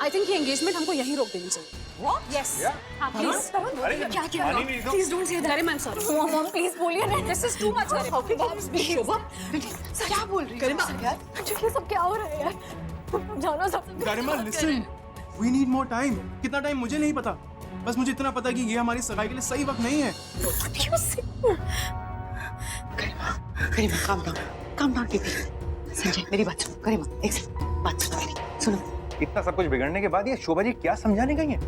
I think ये engagement हमको यहीं रोक देनी चाहिए। What? यस हाँ प्लीज। क्या क्या please don't say that. I am sorry mom please बोलिए ना, दिस इज टू मच। शोभा क्या बोल रही है गरिमा यार? ये सब क्या हो रहा है यार? जानो सब Garima listen, we need more time. कितना टाइम मुझे नहीं पता, बस मुझे इतना पता कि ये हमारी सगाई के लिए सही वक्त नहीं है। गरिमा काम डाउन बेबी। संजय मेरी बात सुनो। गरिमा एक सेकंड बात सुनो मेरी, सुनो। इतना सब कुछ बिगड़ने के बाद ये शोभा जी क्या समझाने गई हैं?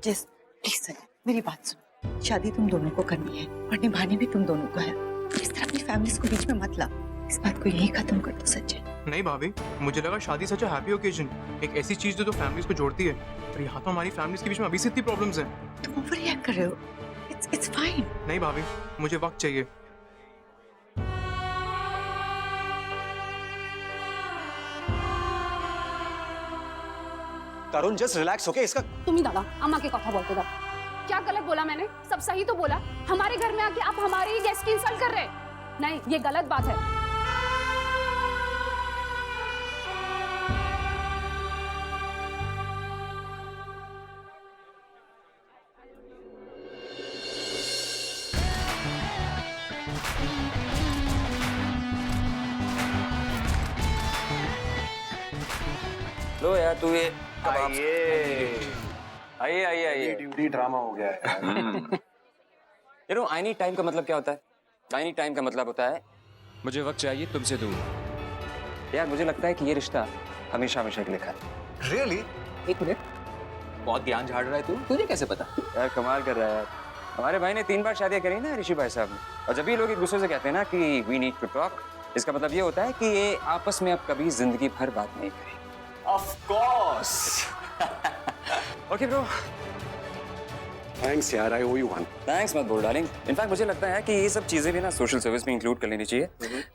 जस्ट प्लीज संजय मेरी बात सुनो। शादी तुम दोनों को करनी है और निभानी भी तुम दोनों को है। इस तरह अपनी फैमिलीज को बीच में मत ला। इस बात को यही खत्म कर दो संजय। नहीं भाभी, मुझे लगा शादी सच अ हैप्पी ओकेजन, एक ऐसी चीज जो फैमिलीज को जोड़ती है। और यहाँ तो हमारी फैमिलीज के बीच में अभी से इतनी प्रॉब्लम्स हैं। तुम ओवर रिएक्ट कर रहे हो। It's fine. नहीं भाभी, मुझे वक्त चाहिए। तरुण जस्ट रिलैक्स ओके। इसका তুমি দাদা আমাকে কথা বলতে দাও। क्या गलत बोला मैंने? सब सही तो बोला। हमारे घर में आके आप हमारे ही गेस्ट की इंसल्ट कर रहे हैं। नहीं ये गलत बात है। लो यार तू ये आइए आइए ड्यूटी ड्रामा हो गया है। You know I need time का मतलब क्या होता है? आई नीड टाइम का मतलब होता है मुझे वक्त चाहिए तुमसे दूर। यार मुझे लगता है कि ये रिश्ता हमेशा हमेशा के लिए खत्म। रियली? एक मिनट, बहुत ज्ञान झाड़ रहा है तू, तुझे कैसे पता? यार कमाल कर रहा है यार। हमारे भाई ने 3 बार शादियां करी ना ऋषि भाई साहब ने, और जब भी लोग एक दूसरे से कहते हैं ना कि वी नीड टू टॉक, इसका मतलब ये होता है कि ये आपस में अब कभी जिंदगी भर बात नहीं करें। Of course. Okay bro. Thanks यार, आई ओ यू वन। थैंक्स मत बोल डार्लिंग। इनफैक्ट मुझे लगता है कि ये सब चीजें भी ना सोशल सर्विस में इंक्लूड कर लेनी चाहिए।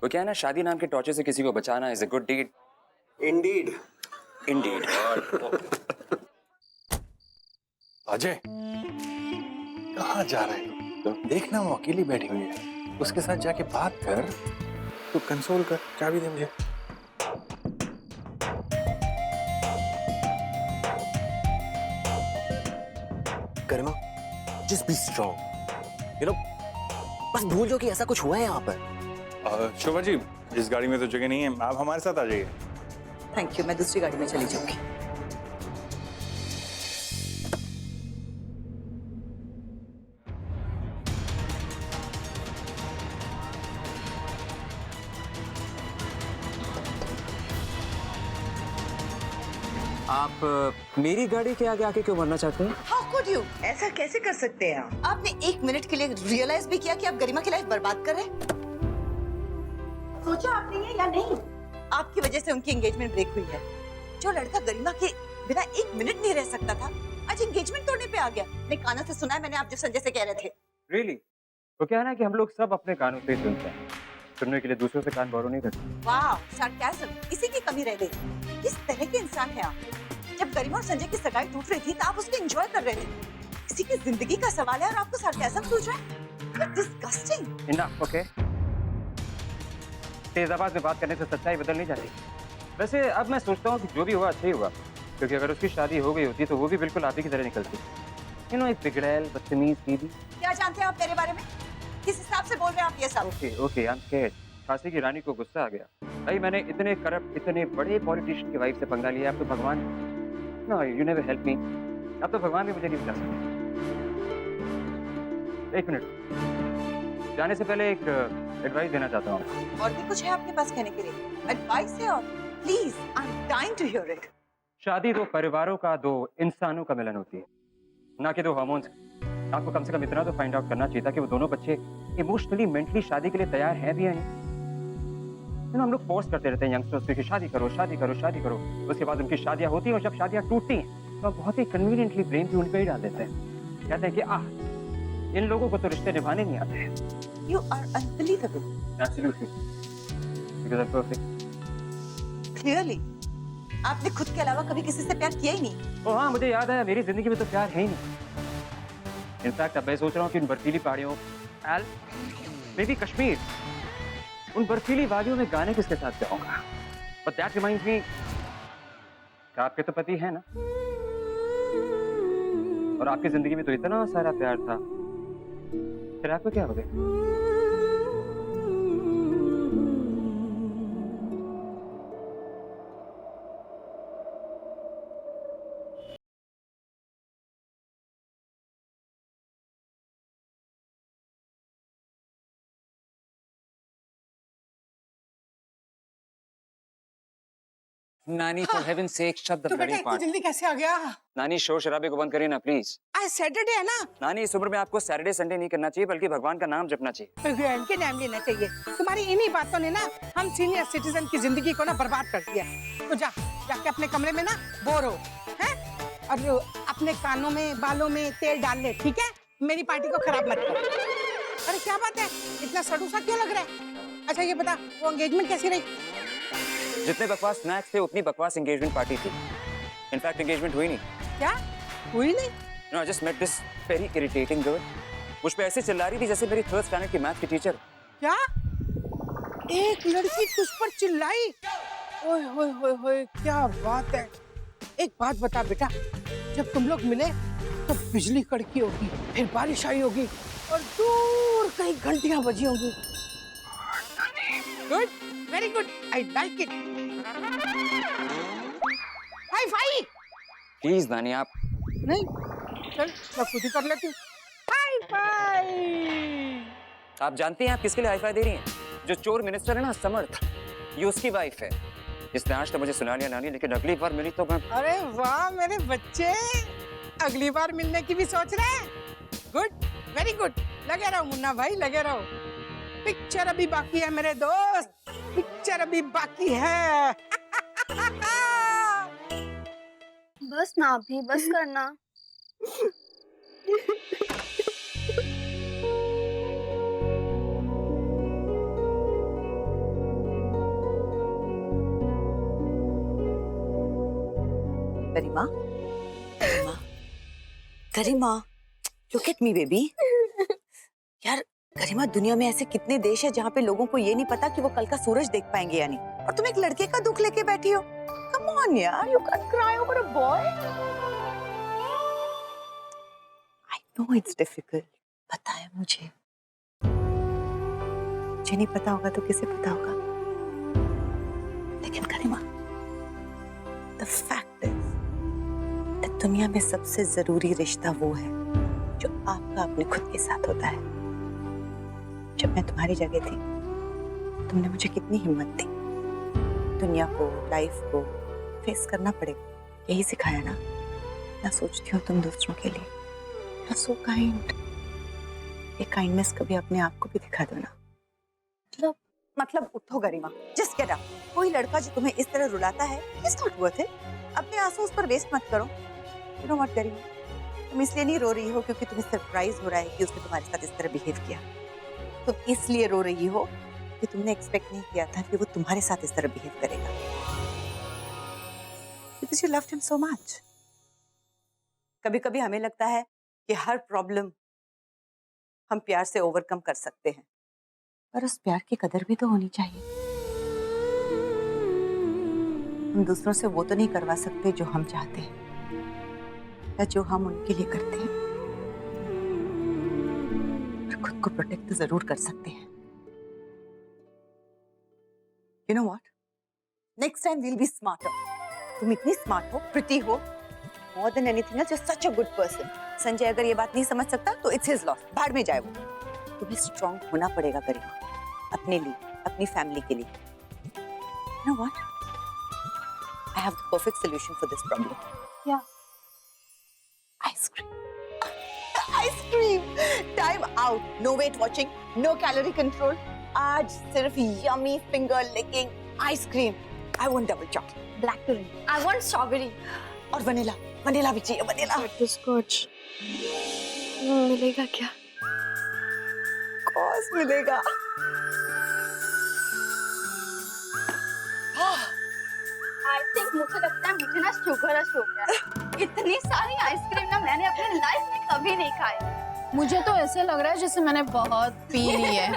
वो क्या है ना, शादी नाम के टॉर्चर से किसी को बचाना is a good deed. Indeed. Indeed. Ajay कहाँ जा रहे हो? देखना वो अकेली बैठी हुई है, उसके साथ जाके बात कर, तू कंसोल कर। चाबी दे मुझे। गरिमा, just be strong. You know, बस भूल जाओ कि ऐसा कुछ हुआ है यहाँ पर। शोभा जी, इस गाड़ी में तो जगह नहीं है, आप हमारे साथ आ जाइए। थैंक यू, मैं दूसरी गाड़ी में चली जाऊंगी। आप मेरी गाड़ी के आगे आके क्यों मरना चाहते हैं? How could you? ऐसा कैसे कर सकते हैं आप? आपने 1 मिनट के लिए रियलाइज भी किया कि आप गरिमा की लाइफ बर्बाद कर रहे हैं? सोचा आपने ये या नहीं? आपकी वजह से उनकी एंगेजमेंट ब्रेक हुई है। जो लड़का गरिमा के बिना 1 मिनट नहीं रह सकता था, आज एंगेजमेंट तोड़ने पे आ गया। अपने कानों से सुना है मैंने, आप जो संजय से कह रहे थे। रियली? तो क्या है ना कि हम लोग सब अपने कानों से सुनते हैं, सुनने के लिए दूसरों से कान बोरो नहीं करते। वाह, सार्केज्म, इसी की कमी रह गई। किस तरह के इंसान है आप? जब गरिमा और संजय की सगाई टूट रही थी तो आप उसको एंजॉय कर रहे थे। किसी की जिंदगी का सवाल है और आपको सार्केज्म सूझ रहा है? डिस्गस्टिंग। Enough, okay? तेज आवाज में बात करने से सच्चाई बदल नहीं जाती। वैसे अब मैं सोचता हूँ कि जो भी हुआ अच्छा ही हुआ, क्योंकि अगर उसकी शादी हो गई होती तो वो भी बिल्कुल आप ही की तरह निकलती। यू नो, एक बिगड़ैल बदतमीज बीवी। क्या जानते हैं आप मेरे बारे में? किस हिसाब से बोल रहे हैं आप ये सब? Okay, I am scared. Kashi की रानी को गुस्सा आ गया। भाई मैंने इतने करप्ट, इतने बड़े पॉलिटिशियन की वाइफ से पंगा लिया, अब तो भगवान, no you never help me. अब तो भगवान भी मुझे नहीं बचा सकते। 1 मिनट, जाने से पहले एक एडवाइस देना चाहता हूँ। और भी कुछ है आपके पास कहने के लिए? एडवाइस है और please, I am dying to hear it. शादी 2 परिवारों का, 2 इंसानों का मिलन होती है, ना कि 2 हार्मोन्स। आपको कम से कम इतना तो फाइंड आउट करना चाहिए था कि वो दोनों बच्चे इमोशनली, मेंटली शादी के लिए तैयार हैं भी या नहीं। हम लोग फोर्स करते रहते हैं यंगस्टर्स पे कि शादी करो, शादी करो, शादी करो। उसके बाद उनकी शादियां होती हैं और जब शादियां टूटती हैं तो हम बहुत ही कन्वीनियंटली ब्रेन भी उन पे ही डाल देते हैं। कहते हैं कि इन लोगों को तो रिश्ते निभाने नहीं आते हैं। You are unbelievable. Absolutely. Because I'm perfect. Clearly, आपने खुद के अलावा कभी किसी से प्यार किया ही नहीं। ओ हाँ, मुझे याद है, मेरी जिंदगी में तो प्यार है ही नहीं। इनफैक्ट अब मैं सोच रहा हूँ कि उन बर्फीली पहाड़ियों, मे बी कश्मीर, उन बर्फीली वादियों में गाने किसके साथ गाऊंगा। But that reminds me, क्या आपके तो पति है ना, और आपकी जिंदगी में तो इतना सारा प्यार था, फिर आपको क्या हो गया? नानी, for heaven sec, shut the तो बेटा ब्लडी इतनी पार्ट। जल्दी कैसे आ गया? नानी, शोर शराबे को बंद करिए ना प्लीज। आज सैटरडे है ना, नानी, इस उम्र में आपको सैटरडे संडे नहीं करना चाहिए, बल्कि भगवान का नाम जपना चाहिए। भगवान के नाम लेना चाहिए। तुम्हारी इन्हीं बातों ने ना हम सीनियर सिटीजन की जिंदगी को ना बर्बाद कर दिया। तो जाके अपने कमरे में ना बोर हो, हैं? और अपने कानों में बालों में तेल डाल ले, ठीक है? मेरी पार्टी को खराब मत कर। अरे क्या बात है, इतना सड़ूसा क्यों लग रहा है? अच्छा ये बता, वो एंगेजमेंट कैसी रही? जितने बकवास स्नैक्स थे उतनी बकवास एंगेजमेंट पार्टी थी। इनफैक्ट एंगेजमेंट हुई नहीं। क्या हुई नहीं? No, I just met this very irritating girl. मुझ पे ऐसे चिल्ला रही थी जैसे मेरी थर्ड स्टैंडर्ड की मैथ की टीचर। क्या एक लड़की तुझ पर चिल्लाई? ओए होए होए होए, क्या बात है। एक बात बता बेटा, जब तुम लोग मिले तो बिजली कड़की होगी, फिर बारिश आई होगी और दूर कहीं घंटियां बजी होंगी। Good, very good, I like it. Hi fi. Please नानी, आप नहीं, चल मैं खुद ही कर लेती हूँ। Hi fi. आप जानती हैं आप किसके लिए हाई फाई दे रही हैं? जो चोर मिनिस्टर है ना, समर्थ, ये उसकी वाइफ है। इसने आज तो मुझे सुना लिया नानी, लेकिन अगली बार मिली तो मैं... अरे वाह मेरे बच्चे, अगली बार मिलने की भी सोच रहे हैं। गुड, वेरी गुड, लगे रहो मुन्ना भाई, लगे रहो। पिक्चर अभी बाकी है मेरे दोस्त, पिक्चर अभी बाकी है। बस ना अभी, बस करना। गरिमा, गरिमा, गरिमा, look at me baby। यार गरिमा, दुनिया में ऐसे कितने देश है जहाँ पे लोगों को ये नहीं पता कि वो कल का सूरज देख पाएंगे या नहीं, और तुम एक लड़के का दुख लेके बैठी हो। Come on यार, you can't cry over a boy। I know it's difficult, पता है मुझे नहीं पता होगा तो किसे पता होगा, लेकिन गरिमा, the fact is that दुनिया में सबसे जरूरी रिश्ता वो है जो आपका अपने खुद के साथ होता है। जब मैं तुम्हारी जगह थी, तुमने मुझे कितनी हिम्मत दी। दुनिया को, लाइफ को फेस करना पड़ेगा, यही सिखाया ना। ना सोचती हो तुम दूसरों के लिए, ना सो काइंड। ये काइंडनेस कभी अपने आप को भी दिखा दो ना। मतलब उठो गरिमा, जस्ट गेट अप। कोई लड़का जो तुम्हें इस तरह रुलाता है, इट्स नॉट वर्थ इट। अपने आंसू उस पर वेस्ट मत करो। यू नो व्हाट गरिमा, तुम इसलिए नहीं रो रही हो क्योंकि तुम्हें सरप्राइज हो रहा है कि उसने तुम्हारे साथ इस तरह बिहेव किया। तुम इसलिए रो रही हो कि तुमने एक्सपेक्ट नहीं किया था कि वो तुम्हारे साथ इस तरह बिहेव करेगा, because you loved him so much. कभी-कभी हमें लगता है कि हर प्रॉब्लम हम प्यार से ओवरकम कर सकते हैं, पर उस प्यार की कदर भी तो होनी चाहिए। हम दूसरों से वो तो नहीं करवा सकते जो हम चाहते हैं या जो हम उनके लिए करते हैं, पर खुद को प्रोटेक्ट तो जरूर कर सकते हैं। You know what? Next time we'll be smarter. तुम इतनी स्मार्ट हो, प्रिटी हो, more than anything else, you're such a good person. Sanjay अगर ये बात नहीं समझ सकता तो it's his loss. भाड़ में जाए वो। तुम्हें स्ट्रॉन्ग होना पड़ेगा गरिमा, अपने लिए, अपनी फैमिली के लिए। You know what? I have the perfect solution for this problem. क्या? Ice cream. Ice cream. Time out. No weight watching. No calorie control. आज सिर्फ yummy finger licking ice cream. I want double chocolate. Blackberry. I want strawberry। और vanilla, vanilla भी चाहिए, vanilla. Butterscotch मिलेगा क्या? Cos मिलेगा। I think मुझे लगता है मुझे ना शुगर रश हो गया। इतनी सारी आइसक्रीम ना मैंने अपनी लाइफ में कभी नहीं खाई। मुझे तो ऐसे लग रहा है जैसे मैंने बहुत पी ली है।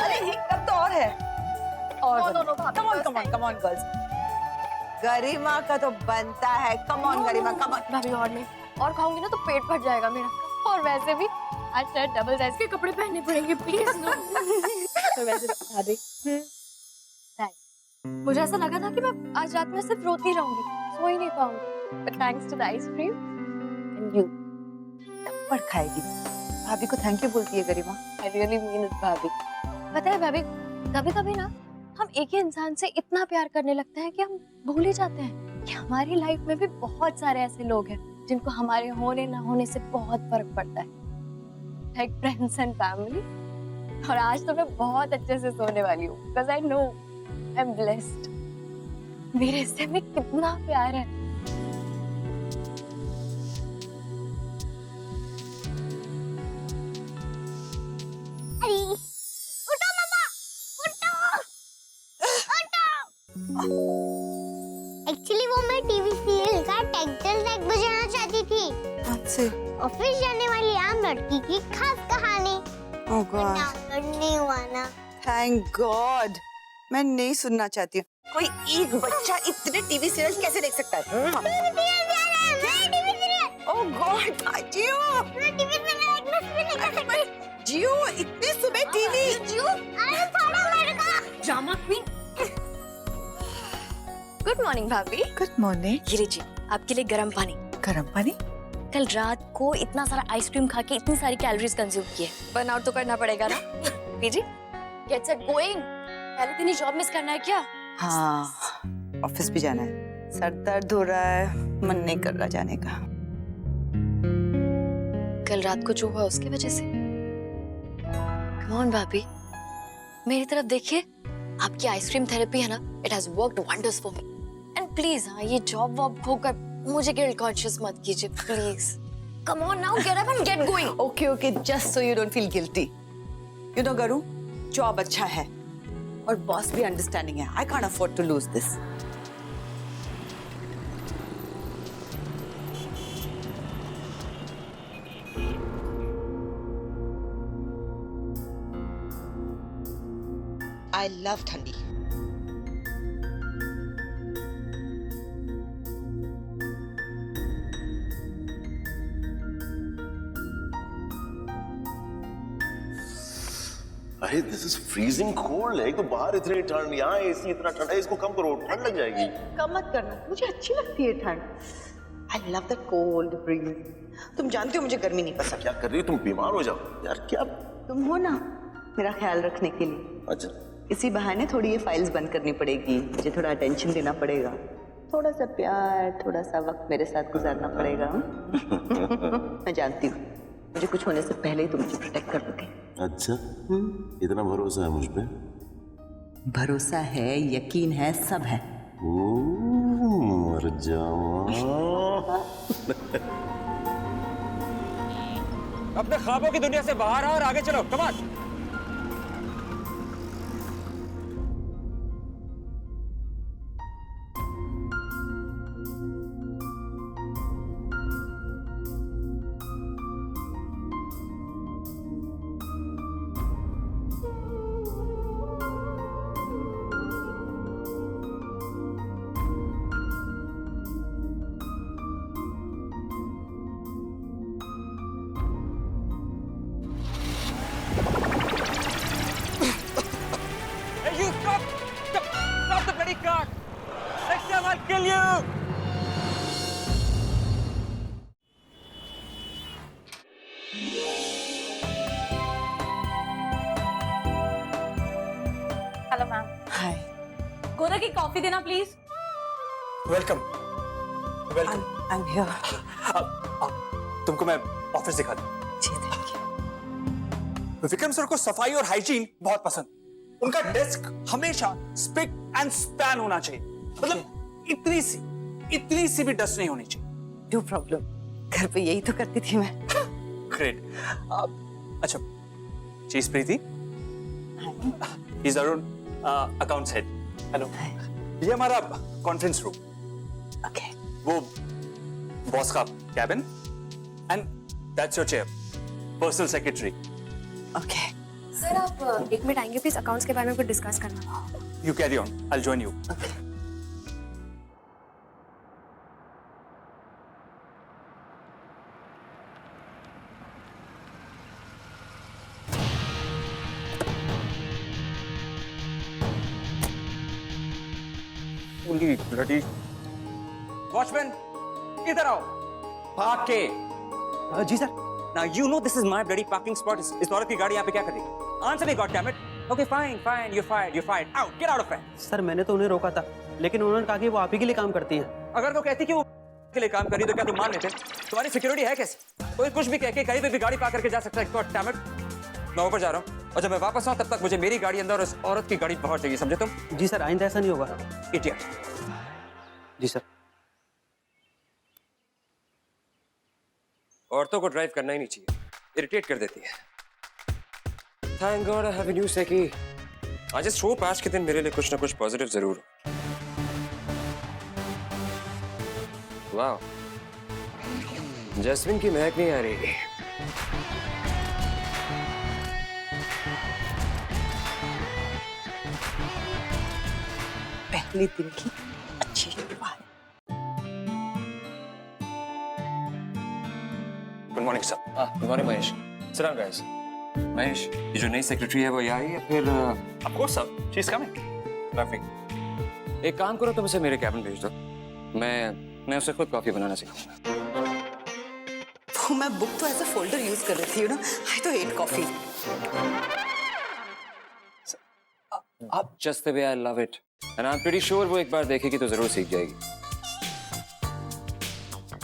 अरे एक कप तो और है। और No, no, no, भाभी, come on, first come on, time। come on, girls. गरिमा का तो बनता है। Come on Garima, come on. भाभी और नहीं, और खाऊंगी ना तो पेट भर जाएगा मेरा। और वैसे भी आज शायद डबल साइज के कपड़े पहनने पड़ेंगे, प्लीज नो। तो वैसे भाभी मुझे ऐसा लगा था कि मैं आज रात में सिर्फ रोती रहूंगी, सो ही नहीं पाऊंगी, but thanks to the ice cream and you. थप्पड़ खाएगी। भाभी को थैंक यू बोलती है Garima. I really mean it भाभी। पता है भाभी, कभी कभी ना हम एक ही इंसान से इतना प्यार करने लगते हैं कि हम भूल ही जाते हैं कि हमारी लाइफ में भी बहुत सारे ऐसे लोग हैं जिनको हमारे होने ना होने से बहुत फर्क पड़ता है, लाइक फ्रेंड्स एंड फैमिली। और आज तो मैं बहुत अच्छे से सोने वाली हूँ, because I know I am blessed. मेरे हिस्से में कितना प्यार है। एक्चुअली वो मैं टीवी सीरियल का टाइटल ट्रैक बजाना चाहती थी। अच्छा। ऑफिस जाने वाली आम लड़की की खास कहानी। ओह गॉड, डाउनलोड नहीं हुआ ना। Thank God. मैं नहीं सुनना चाहती हूँ। कोई एक बच्चा इतने टीवी सीरियल कैसे देख सकता है? ओह गॉड, जियो। जियो, इतने सुबह टीवी। जियो, अरे थोड़ा लड़का। Drama queen. गुड मॉर्निंग भाभी। Good morning. ये लीजिए आपके लिए गर्म पानी। गर्म पानी? कल रात को इतना सारा आइसक्रीम खा के इतनी सारी कैलोरीज कंज्यूम किए, बर्न आउट तो करना पड़ेगा ना। लीजिए, गेट सेट गोइंग। पहले दिन ही जॉब मिस करना है क्या? हाँ, ऑफिस भी जाना है। सर दर्द हो रहा है, मन नहीं कर रहा जाने का। कल रात को जो हुआ उसकी वजह से। कम ऑन भाभी, मेरी तरफ देखिए। आपकी आइसक्रीम थेरेपी है ना, it has worked wonders for me. And please हाँ, ये जॉब वॉब होकर मुझे गिल्ट कॉन्शियस मत कीजिए please. Come on now, get up and get going. Okay okay, just so you don't feel guilty. You know गरू, जॉब अच्छा है और बॉस भी अंडरस्टैंडिंग है। I can't afford to lose this. I love ठंडी। अरे दिस इज फ्रीजिंग कोल्ड है। एक तो बाहर इतनी ठंड, यहाँ एसी इतना ठंडा है, इसको कम करो, ठंड लग जाएगी। कम मत करना, मुझे अच्छी लगती है ठंड। I love the cold bridge. तुम जानते हो मुझे गर्मी नहीं पसंद। क्या कर रही हो तुम? बीमार हो जाओ यार। क्या तुम हो ना मेरा ख्याल रखने के लिए। अच्छा, इसी बहाने थोड़ी ये फाइल्स बंद करनी पड़ेगी, मुझे थोड़ा अटेंशन देना पड़ेगा, थोड़ा सा प्यार, थोड़ा सा वक्त मेरे साथ गुजारना पड़ेगा। मैं जानती हूँ मुझे कुछ होने से पहले ही तुम मुझे प्रोटेक्ट कर दोगे। अच्छा, इतना भरोसा है मुझ पे? भरोसा है, यकीन है, सब है। मर जाऊं। अपने ख्वाबों की दुनिया से बाहर आओ और आगे चलो। Come on. Kill you! Hello ma'am. Hi. गोदा की कॉफी देना please. Welcome. Welcome. I am here. तुमको मैं ऑफिस दिखा दूं। जी थैंक यू। विक्रम सर को सफाई और हाइजीन बहुत पसंद। उनका डेस्क हमेशा स्पिक एंड स्पैन होना चाहिए। मतलब इतनी सी भी डस्ट नहीं होनी चाहिए। नो प्रॉब्लम, घर पे यही तो करती थी मैं। ग्रेट। अच्छा, चीज Preeti, is Arun, accounts head. Hello. ये हमारा कॉन्फ्रेंस रूम। ओके। वो बॉस का cabin and that's your chair, personal secretary. Okay. Sir आप एक मिनट आएंगे प्लीज, अकाउंट्स के बारे में कुछ डिस्कस करना। You carry on, I will join you. Okay. उनकी ब्लडी वॉचमैन इधर आओ भाग के। जी sir. Now you know this is my bloody parking spot. इस औरत की गाड़ी यहाँ पे क्या कर रही है? Answer me, goddammit. Okay, fine, fine. You're fired. You're fired. Out. Get out of here. Sir मैंने तो उन्हें रोका था, लेकिन उन्होंने कहा कि वो आप ही के लिए काम करती हैं। अगर वो कहती कि वो के लिए काम कर रही तो क्या तुम मान लेते? तुम्हारी सिक्योरिटी है कैसी? कोई कुछ भी कह के कहीं पे भी गाड़ी पार्क करके जा सकता है। goddammit. मैं ऊपर जा रहा हूँ और जब मैं वापस आऊँ तब तक मुझे मेरी गाड़ी अंदर और उस औरत की गाड़ी पहुंच जाएगी, समझे तुम? जी सर, आइंदा ऐसा नहीं होगा। Idiot. जी सर। औरतों को ड्राइव करना ही नहीं चाहिए, इरिटेट कर देती है। Thank God I have a new Seki. I just hope आज के दिन मेरे लिए कुछ ना कुछ पॉजिटिव जरूर हो। वाह, जैस्मिन की महक नहीं आ रही। पहले दिन की अच्छी शुरुआत। Good morning sir. Good morning Mahesh. Sit down, guys. Mahesh, ये जो नई सेक्रेटरी है वो यहाँ आई है फिर? Of course sir, she is coming. Perfect. एक काम करो, तुम उसे मेरे कैबिन भेज दो। मैं उसे खुद कॉफी बनाना सिखाऊंगा। वो मैं बुक तो ऐसा फोल्डर यूज कर रही थी, ना आई तो hate coffee. Just the way I love it. And I'm pretty sure वो एक बार देखेगी तो जरूर सीख जाएगी।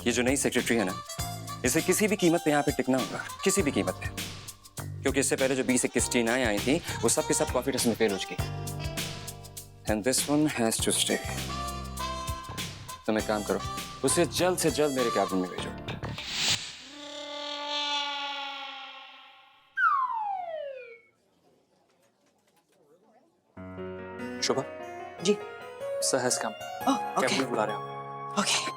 ये जो नई सेक्रेटरी है ना, इसे किसी भी कीमत पे यहाँ पे टिकना होगा, किसी भी कीमत पे। क्योंकि इससे पहले जो 20-21 टीनाएं आई थी, वो सब के सब कॉफी टेस्ट में फेल हो चुकी। And this one has to stay. तुम एक काम करो, उसे जल्द से जल्द मेरे कैबिन में भेजो। Shobha ji. Sir has come. Oh, okay. बुला रहे हैं। ओके।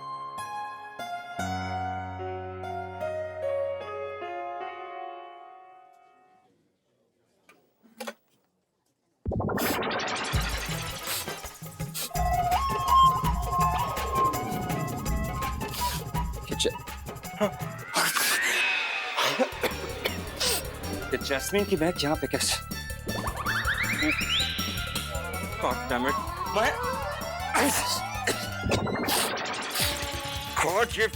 जैस्मीन की महक यहाँ पे कैसे? God damn it. God, ये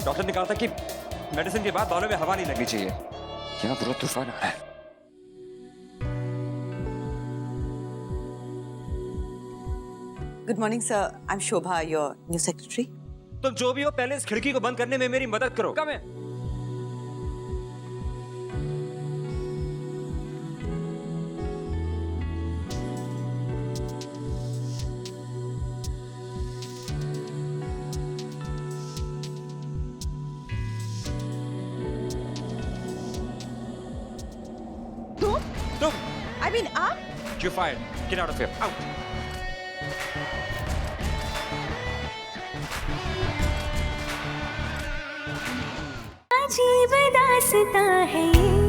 डॉक्टर ने कहा था कि मेडिसिन के बाद बालों में हवा नहीं लगनी चाहिए। यहाँ पूरा तूफान आ रहा है। Good morning sir, I am Shobha, your new secretary. तुम जो भी हो, पहले इस खिड़की को बंद करने में मेरी मदद करो। कम है। तुम आई मीन आप? You're fired. Get out of here. Out. अजीब दास्तां है ये।